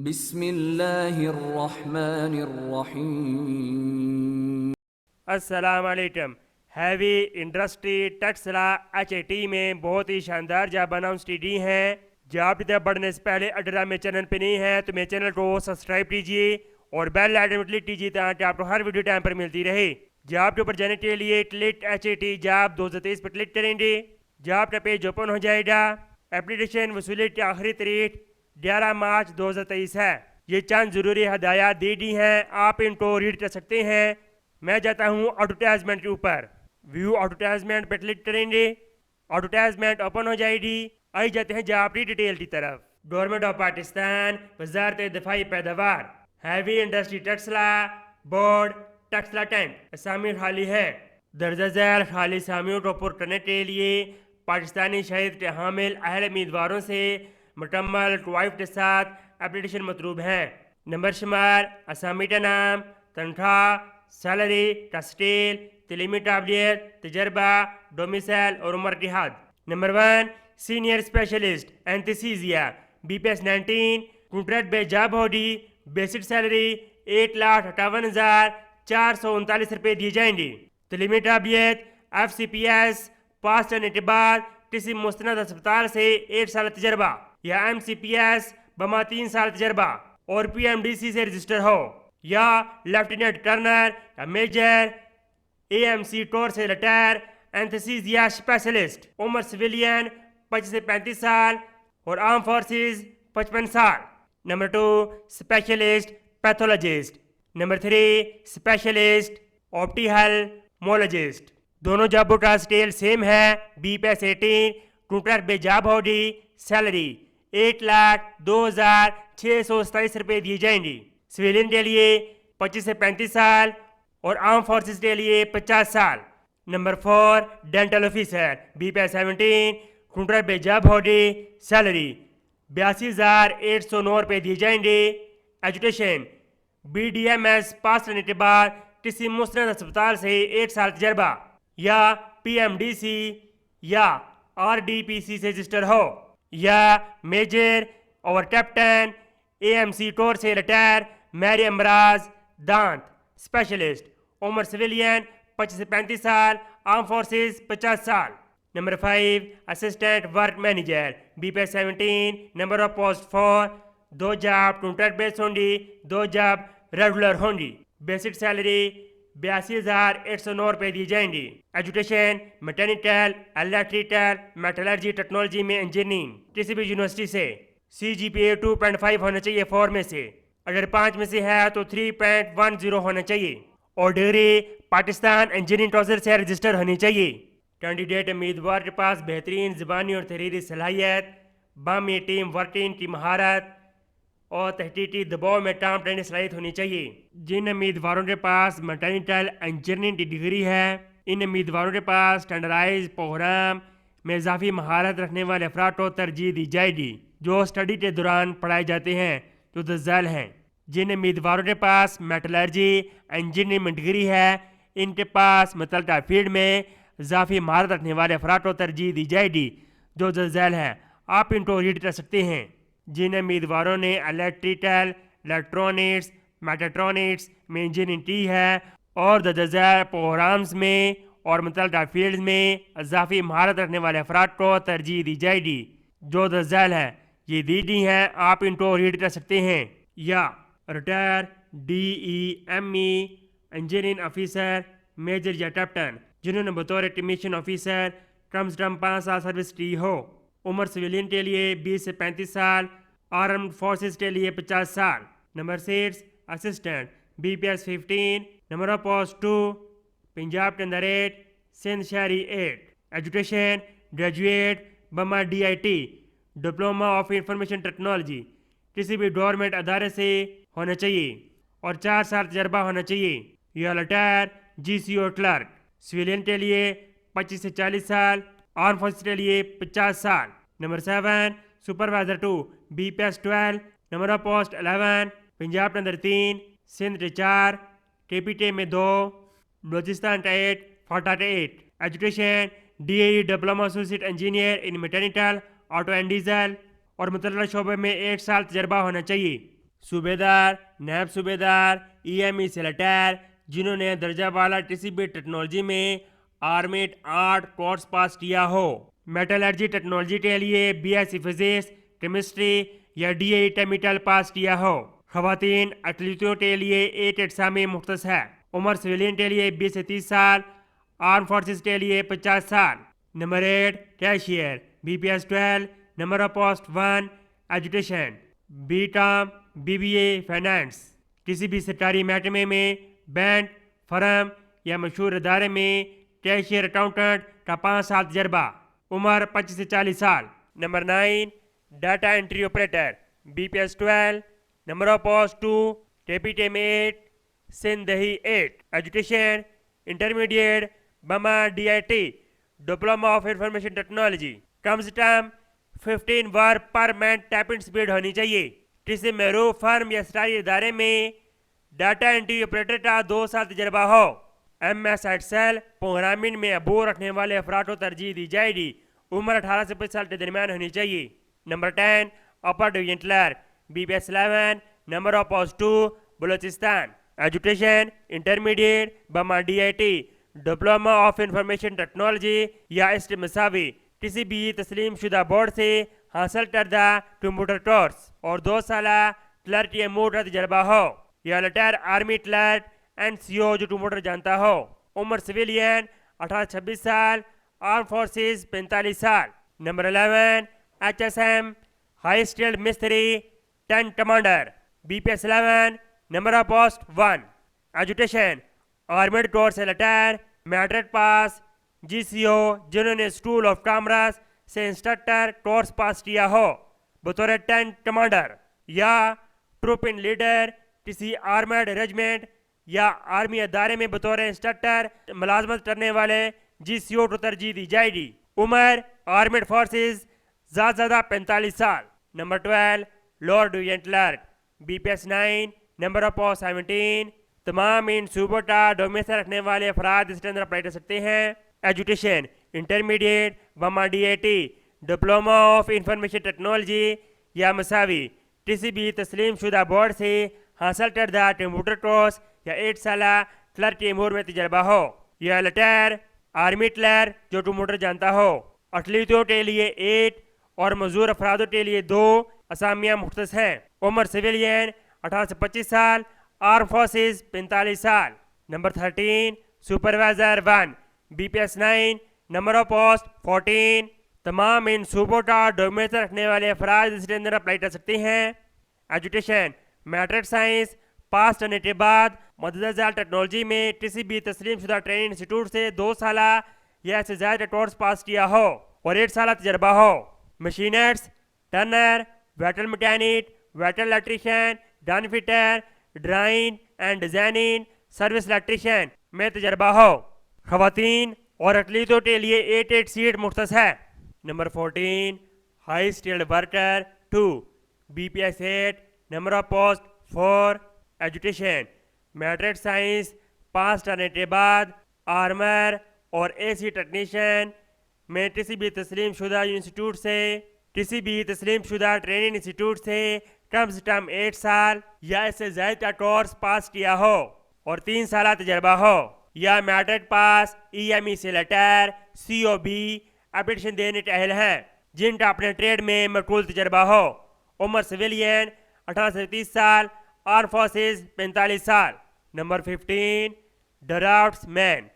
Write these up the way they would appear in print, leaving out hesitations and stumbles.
بسم اللہ الرحمن الرحیم۔ السلام علیکم۔ ہیوی انڈسٹری ٹیکسلا HAT میں بہت ہی شاندار جاب اناؤنس کی ہیں۔ جاب کی طرف بڑھنے سے پہلے اگر آپ میرے چینل پہ نہیں ہیں تو میرے چینل کو سبسکرائب کیجیے اور بیل آئیکن پر کلک کیجیے تاکہ آپ کو ہر ویڈیو ٹائم پر ملتی رہے۔ جاب کے اوپر جانے کے لیے کلک HAT جاب 2023 پر کلک کریں گے۔ جاب کا پیج اوپن ہو جائے گا۔ اپلیکیشن وصولی کی آخری تاریخ 11 مارچ 2023 ہے۔ یہ چند ضروری ہدایات دی گئی ہیں، آپ ان کو ریڈ کر سکتے ہیں۔ میں جاتا ہوں ایڈورٹائزمنٹ کے اوپر، ویو ایڈورٹائزمنٹ پہ کلک کریں گے۔ ایڈورٹائزمنٹ اوپن ہو جائے گی۔ آئی جاتے ہیں جاب کی ڈیٹیل کی طرف۔ گورنمنٹ آف پاکستان، وزارت دفاعی پیداوار، heavy industry Taxila board, Taxila ٹینٹ۔ اسامی خالی ہے۔ درجہ ذیل خالی اسامیوں کو پر کرنے کے لیے پاکستانی شہریت کے حامل اہل امیدواروں سے مکمل کوائف کے ساتھ اپلیکیشن مطلوب ہے۔ نمبر شمار، اسامی کا نام، تنخواہ، سیلری، ٹسٹیل، تعلیمی قابلیت، تجربہ، ڈومیسائل اور عمر کی حد۔ Number 1، senior specialist anaesthesia, BPS 19، contract base job ہوگی۔ بیسک سیلری 1,58,439 روپے دی جائیں گی۔ تعلیمی قابلیت FCPS پاس کرنے کے بعد کسی مستند ہسپتال سے 1 سال تجربہ یا MCPS بما 3 سال تجربہ اور PMDC سے رجسٹر ہو، یا لیفٹیننٹ کرنل یا میجر AMC ٹور سے ریٹائر اینتھیسیزیا اسپیشلسٹ۔ عمر سویلین 25 سے 35 سال اور آرم فورسز 55 سال۔ Number 2، specialist pathologist. Number 3، specialist ophthalmologist. دونوں جابوں کا اسکیل سیم ہے۔ BPS 18، کنٹریکٹ بیس جاب ہوگی۔ سیلری 1,02,627 روپے دی جائیں گی۔ سویلین کے لیے 25 سے 35 سال اور آرم فورسز کے لیے 50 سال۔ Number 4، dental officer, BPS 17، contract base job ہوگی۔ سیلری 82,109 روپے دی جائیں گے۔ ایجوکیشن BDMS پاس کرنے کے بعد کسی مستند ہسپتال سے 1 سال تجربہ یا PMDC یا RDPC سے رجسٹر ہو، یا میجر اور کیپٹن AMC ٹور سے ریٹائر میری امراض دانت اسپیشلسٹ۔ عمر سویلین 25 سے 35 سال، آرم فورسز 50 سال۔ Number 5، assistant work manager, BPS 17، number of post 4۔ 2 job contract base ہوں گی، 2 جاب ریگولر ہوں گی۔ بیسک سیلری 82,109 روپے دی جائیں گی۔ Education mechanical, electrical, metallurgy technology میں انجینئرنگ، کسی بھی یونیورسٹی سے۔ CGPA 2.5 ہونا چاہیے 4 میں سے، اگر 5 میں سے ہے تو 3.10 ہونا چاہیے، اور ڈگری پاکستان انجینئرنگ کونسل سے رجسٹر ہونی چاہیے۔ کینڈیڈیٹ امیدوار کے پاس بہترین زبانی اور تحریری صلاحیت، باہمی ٹیم ورکنگ کی مہارت اور تحقیقی دباؤ میں کام کرنے کی صلاحیت ہونی چاہیے۔ جن امیدواروں کے پاس میکینیکل انجینئرنگ کی ڈگری ہے، ان امیدواروں کے پاس اسٹینڈرڈائز پروگرام میں اضافی مہارت رکھنے والے افراد کو ترجیح دی جائے گی جو اسٹڈی کے دوران پڑھائے جاتے ہیں، جو دزال ہیں۔ جن امیدواروں کے پاس میٹالرجی انجینئرنگ میں ڈگری ہے، ان کے پاس متعلقہ فیلڈ میں اضافی مہارت رکھنے والے افراد کو ترجیح دی جائے گی جو دزال ہیں۔ آپ ان کو ریڈ کر سکتے ہیں۔ جن امیدواروں نے الیکٹریکل، الیکٹرانکس، میکاٹرونکس میں انجینئرنگ کی ہے اور دزال پروگرامز میں اور متعلقہ فیلڈز میں اضافی مہارت رکھنے والے افراد کو ترجیح دی جائے گی جو دزال ہیں، یہ دی گئی ہیں، آپ ان کو ریڈ کر سکتے ہیں۔ یا retire DEME engineering officer, major یا کیپٹن، جنہوں نے بطور کمیشن آفیسر کم سے کم 5 سال سروس کی ہو۔ عمر سویلین کے لیے 20 سے 35 سال، آرمڈ فورسز کے لیے 50 سال۔ Number 6، assistant, BPS 15، number of post 2، Punjab کے اندر 8، سندھ شہری 8۔ ایجوکیشن گریجویٹ بما DIT، diploma of information technology, کسی بھی گورنمنٹ ادارے سے ہونا چاہیے اور 4 سال تجربہ ہونا چاہیے، یا ریٹائر GCO کلرک۔ سویلین کے لیے 25 سے 40 سال، آرم فورسز کے لیے 50 سال۔ Number 7، supervisor 2، BPS 12، number of post 11، Punjab کے اندر 3، سندھ کے 4، KPT میں 2، بلوچستان کا 8، فاٹا کا 8۔ Education DAE diploma associate engineer in mechanical, auto and diesel اور متعلقہ شعبے میں 1 سال تجربہ ہونا چاہیے۔ صوبیدار، نیب صوبیدار، ای ایم ای سے ریٹائر جنہوں نے درجہ والا ٹی سی بی ٹیکنالوجی میں آرمیٹ آرٹ کورس پاس کیا ہو۔ میٹالرجی ٹیکنالوجی کے لیے B S C physics, chemistry یا ڈی اے ٹیمیٹل پاس کیا ہو۔ خواتین ایتھلیٹوں کے لیے 8 اقسامی مختص ہے۔ عمر سویلین کے لیے 20 سے 30 سال، آرم فورسز کے لیے 50 سال۔ Number 8 cashier, B P S 12، number of post 1۔ Education, B com, B B A, finance. کسی بھی سرکاری محکمے میں، بینک، فرم یا مشہور ادارے میں کیشیئر اکاؤنٹنٹ کا 5 سال تجربہ۔ عمر 25 سے 40 سال۔ Number 9 data entry operator, be P S 12، number of post 2، ٹیپی میں 8، سندھ دہی 8۔ ایجوکیشن، انٹرمیڈیٹ، بما D I T, diploma of information technology. Come is come 15 word per minute typing speed ہونی چاہیے۔ کسی معروف فرم یا سرکاری ادارے میں ڈیٹا انٹری آپریٹر کا 2 سال تجربہ ہو۔ ایم ایس ایکسل پروگرامنگ میں عبور رکھنے والے افراد کو ترجیح دی جائے گی۔ عمر 18 سے 25 سال کے درمیان ہونی چاہیے۔ Number 10 upper division clerk, B P S 11، number of post 2، Balochistan. Education, intermediate, بما D I T, diploma of information technology یا اس کے مساوی کسی بھی تسلیم شدہ بورڈ سے حاصل کردہ کمپیوٹر کورس، اور 2 سالہ کلرک یا موڈ کا تجربہ ہو، یا retire army clerk N C O جو کمپیوٹر جانتا ہو۔ عمر سویلین 18 سے 26 سال، آرم فورسز 45 سال۔ Number 11 H S M, high skilled مستری، tank commander, B P S 11، number of post 1۔ Education, armed corps سے retire, matric pass, J C O جنہوں نے school of commerce سے انسٹرکٹر کورس پاس کیا ہو بطور ٹینک کمانڈر، یا troop in leader کسی آرمیڈ ریجمنٹ یا آرمی ادارے میں بطور انسٹرکٹر ملازمت کرنے والے جی سی او کو ترجیح دی جائے گی۔ عمر آرمیڈ فورسز زیادہ 45 سال۔ Number 12 lower division clerk, B P S 9، number of post 17۔ تمام ان صوبوں کا ڈومیسائل رکھنے والے افراد اس کے اندر اپلائی کر سکتے ہیں۔ ایجوکیشن، انٹرمیڈیٹ، بما D I T, diploma of information technology یا مساوی کسی بھی تسلیم شدہ بورڈ سے حاصل کردہ کمپیوٹر کورس یا 8 سالہ کلرک کے امور میں تجربہ ہو، یا ریٹائر آرمی کلرک جو کمپیوٹر جانتا ہو۔ ایتھلیٹوں کے لیے 8 اور معذور افرادوں کے لیے 2 اسامیاں مختص ہیں۔ عمر سویلین 18 سے 25 سال، آرم فورسز 45 سال۔ Number 13 supervisor 1، be P S 9، number of post 14۔ تمام ان صوبوں کا ڈومیسائل رکھنے والے افراد اس کے اندر اپلائی کر سکتے ہیں۔ ایجوکیشن، میٹرک سائنس پاس کرنے کے بعد متدرجہ ٹیکنالوجی میں کسی بھی تسلیم شدہ ٹریننگ انسٹیٹیوٹ سے 2 سالہ یا اس سے زائد کورس پاس کیا ہو اور 8 سالہ تجربہ ہو۔ Machinist, turner, vehicle mechanic, vehicle electrician, ڈن fitter, drawing and designing, service electrician میں تجربہ ہو۔ خواتین اور ایتھلیٹوں کے لیے 8 سیٹ مختص ہے۔ Number 14 high skilled worker 2، B P S 8، number of post 4۔ Education, matric science pass کرنے کے بعد آرمر اور اے سی ٹیکنیشین میں کسی بھی تسلیم شدہ انسٹیٹیوٹ سے کسی بھی تسلیم شدہ ٹریننگ انسٹیٹیوٹ سے کم سے کم 8 سال یا اس سے زائد کا کورس پاس کیا ہو اور 3 سالہ تجربہ ہو، یا میٹرک پاس، ای ایم ای سے لیٹر، سی او بی اپلیکیشن دینے کے اہل ہیں جن کا اپنے ٹریڈ میں مقبول تجربہ ہو۔ عمر سویلین 18 سے 30 سال، آرم فورسز 45 سال۔ Number 15 draftsman,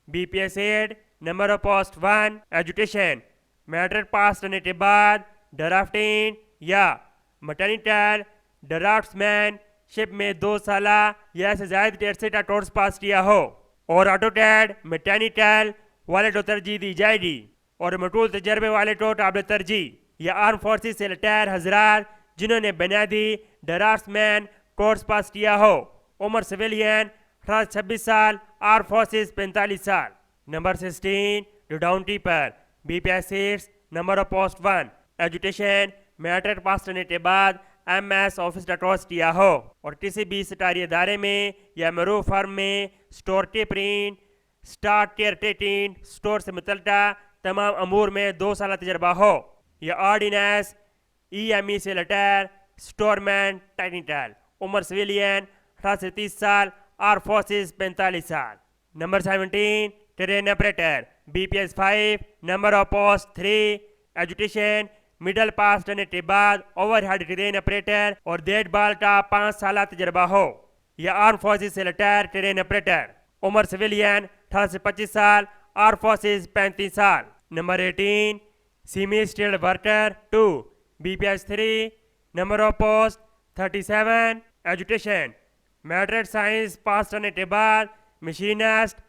B P S 8، number of post 1۔ Education, matric pass کرنے کے بعد ڈرافٹنگ یا مکینیکل ڈرافٹس مین شپ میں 2 سالہ یا اس سے زائد کے عرصے کا کورس پاس کیا ہو اور آٹو کیڈ میکینیکل والے کو ترجیح دی جائے گی اور مقبول تجربے والے کو قابل ترجیح، یا آرم فورسز سے ریٹائر حضرات جنہوں نے بنیادی ڈرافٹس مین کورس پاس کیا ہو۔ عمر سویلین 18 سے 26 سال، آرم فورسز 45 سال۔ نمبر 16 ڈاؤن ٹیپر، B P S 6، number of post 1۔ Education, matric pass کرنے کے بعد ایم ایس آفس کا کورس کیا ہو اور کسی بھی سرکاری ادارے میں یا معروف فرم میں store keeping, stock care taking, store سے متعلقہ تمام امور میں 2 سالہ تجربہ ہو، یا آرڈیننس، ای ایم ای سے لیٹر، اسٹور مین ٹیکنیکل۔ عمر سویلین 18 سے 30 سال، آر فورسز 45 سال۔ Number 17 train operator BPS 5، number of post 3، education middle pass کرنے کے بعد اوور ہیڈ ٹرین آپریٹر اور دیکھ بھال کا 5 سالہ تجربہ ہو، یا آرم فورسز سے ریٹائر ٹرین آپریٹر، عمر سویلین 18 سے 25 سال، آر فورسز 35 سال۔ Number 18 semi skilled worker 2، BPS 3، number of post 37، education matric science pass کرنے کے بعد machinist,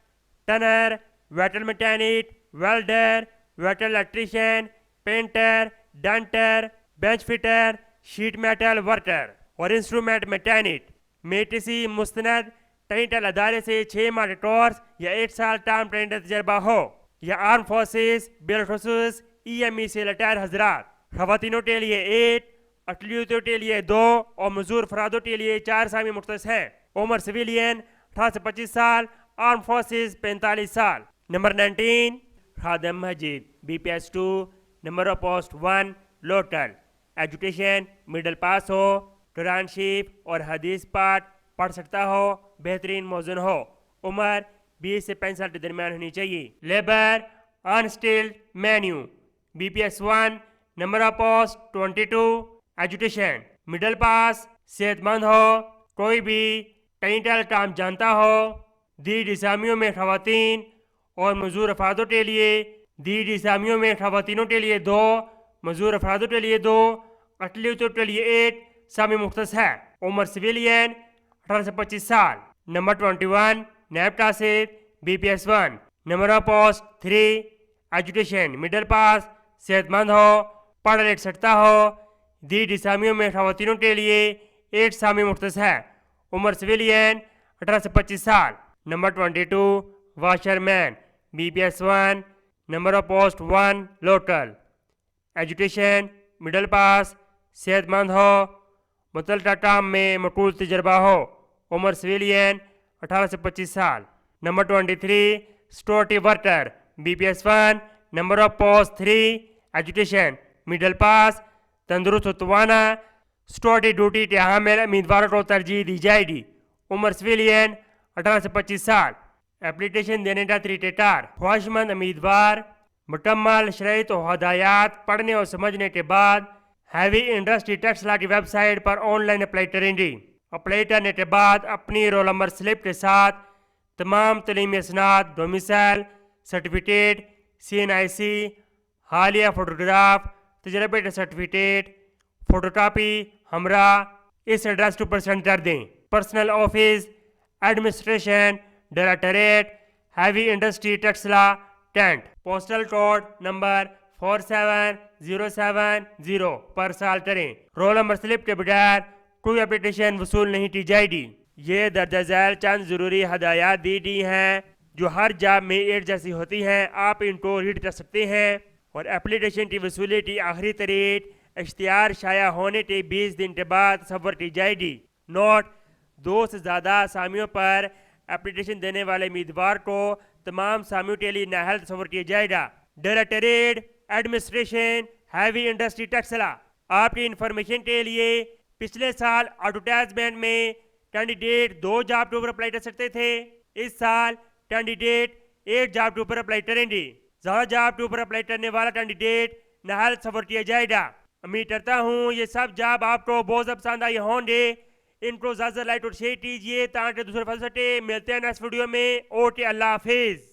turner, vehicle mechanic, welder, vehicle electrician, painter, denter, bench fitter, sheet metal worker اور instrument mechanic میں کسی مستند ٹیکنیکل ادارے سے 6 ماہ کے کورس یا 1 سال ٹرم ٹریننگ کا تجربہ ہو، یا آرم فورسز بالخصوص EME سے ریٹائر حضرات۔ خواتینوں کے لیے 8، اقلیتوں کے لیے 2 اور معذور افرادوں کے لیے 4 سامی مختص ہے۔ عمر سویلین 18 سے 25 سال، آرم فورسز 45 سال۔ نمبر 19 خادم مسجد BPS 2، number of post 1، local, education middle pass ہو، قرآن شریف اور حدیث پاک پڑھ سکتا ہو، بہترین موزن ہو، عمر 20 سے 65 سال کے درمیان ہونی چاہیے۔ Labour unskilled menial BPS 1، number of post 22، education middle pass, صحت مند ہو، کوئی بھی ٹیکنیکل کام جانتا ہو، دیگر اسامیوں میں خواتین اور معذور افرادوں کے لیے، دیگر اسامیوں میں خواتینوں کے لیے 2، معذور افرادوں کے لیے 2، اقلیتوں کے لیے 1 سامی مختص ہے۔ عمر سویلین 18 سے 25 سال۔ نمبر 21 نیب کاسد BPS 1، number of post 3، education middle pass, صحت مند ہو، پڑھ لکھ سکتا ہو، دیگر اسامیوں میں خواتینوں کے لیے 1 سامی مختص ہے، عمر سویلین 18 سے 25 سال۔ Number 22 washerman BPS 1، number of post 1، local, education middle pass, صحت مند ہو، متعلقہ کام میں مقبول تجربہ ہو، عمر سویلین 18 سے 25 سال۔ Number 23 security worker BPS 1، number of post 3، education middle pass, تندرست و توانا، سیکورٹی ڈیوٹی کے حامل امیدواروں کو ترجیح دی جائے گی، عمر سویلین 18 سے 25 سال۔ اپلیکیشن دینے کا طریقہ کار، خواہش مند امیدوار مکمل شرائط و ہدایات پڑھنے اور سمجھنے کے بعد ہیوی انڈسٹری ٹیکس لا کی ویب سائٹ پر آن لائن اپلائی کریں گی۔ اپلائی کرنے کے بعد اپنی رول نمبر سلپ کے ساتھ تمام تعلیمی اسناد، ڈومیسائل سرٹیفکیٹ، CNIC، حالیہ فوٹوگراف، تجربے کا سرٹیفکیٹ، فوٹو کاپی ہمراہ اس ایڈریس پر سینڈ کر دیں۔ Personal office, administration, directorate, heavy industry Taxila, cantt, postal code number 47070 پر سال کریں۔ رول نمبر سلپ کے بغیر کوئی اپلیکیشن وصول نہیں کی جائے گی۔ یہ درجہ ذیل چند ضروری ہدایات دی گئی ہیں جو ہر جاب میں ایک جیسی ہوتی ہیں، آپ ان کو ریڈ کر سکتے ہیں، اور اپلیکیشن کی وصولی کی آخری تاریخ اشتہار شائع ہونے کے 20 دن کے بعد تصور کی جائے گی۔ نوٹ: 2 سے زیادہ اسامیوں پر اپلیکیشن دینے والے امیدوار کو تمام اسامیوں کے لیے نااہل تصور کیا جائے گا۔ Directorate administration heavy industry Taxila. آپ کی انفارمیشن کے لیے پچھلے سال ایڈورٹائزمنٹ میں کینڈیڈیٹ 2 جاب کے اوپر اپلائی کر سکتے تھے، اس سال کینڈیڈیٹ 1 جاب کے اوپر اپلائی کریں گے۔ زیادہ جاب کے اوپر اپلائی کرنے والا کینڈیڈیٹ نااہل تصور کیا جائے گا۔ امید کرتا ہوں یہ سب جاب آپ کو بہت پسند آئے ہوں گے۔ ان کو زیادہ لائک اور شیئر کیجیے تاکہ دوسرے فل سکے۔ ملتے ہیں نیکسٹ ویڈیو میں۔ اوکے، اللہ حافظ۔